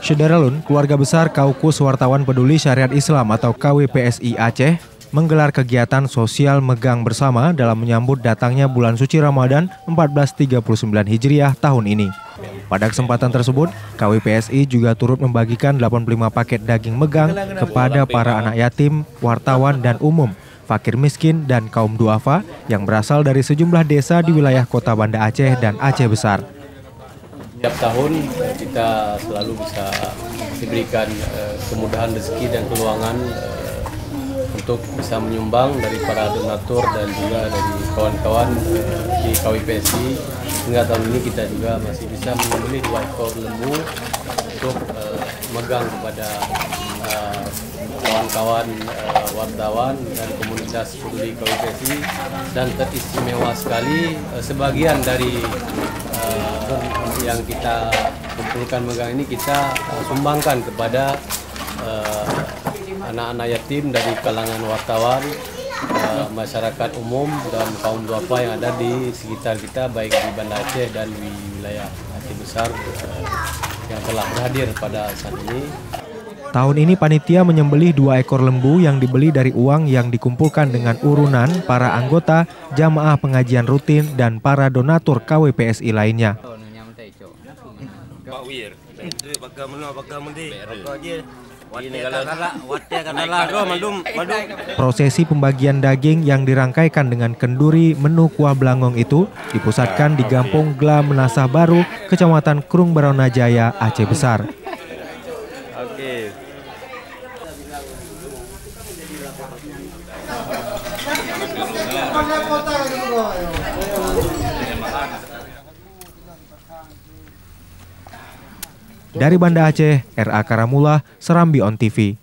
Syederalun, keluarga besar Kaukus Wartawan Peduli Syariat Islam atau KWPSI Aceh menggelar kegiatan sosial megang bersama dalam menyambut datangnya bulan suci Ramadan 1439 Hijriah tahun ini. Pada kesempatan tersebut, KWPSI juga turut membagikan 85 paket daging megang kepada para anak yatim, wartawan dan umum, fakir miskin dan kaum duafa yang berasal dari sejumlah desa di wilayah Kota Banda Aceh dan Aceh Besar. Setiap tahun kita selalu bisa diberikan kemudahan rezeki dan keuangan untuk bisa menyumbang dari para donatur dan juga dari kawan-kawan di KWPSI. Hingga tahun ini kita juga masih bisa membeli 2 ekor lembu untuk megang kepada kawan-kawan wartawan dan komunitas peduli KWPSI, dan teristimewa sekali sebagian dari yang kita kumpulkan megang ini kita sumbangkan kepada anak-anak yatim dari kalangan wartawan, masyarakat umum dan kaum duafa yang ada di sekitar kita, baik di Banda Aceh dan di wilayah Aceh Besar yang telah berhadir pada saat ini. Tahun ini panitia menyembelih 2 ekor lembu yang dibeli dari uang yang dikumpulkan dengan urunan para anggota, jamaah pengajian rutin dan para donatur KWPSI lainnya. Prosesi pembagian daging yang dirangkaikan dengan kenduri menu kuah belangong itu dipusatkan di Gampung Gla Menasah Baru, Kecamatan Krung Baronajaya, Aceh Besar. Dari Banda Aceh, R.A. Karamula, Serambi On TV.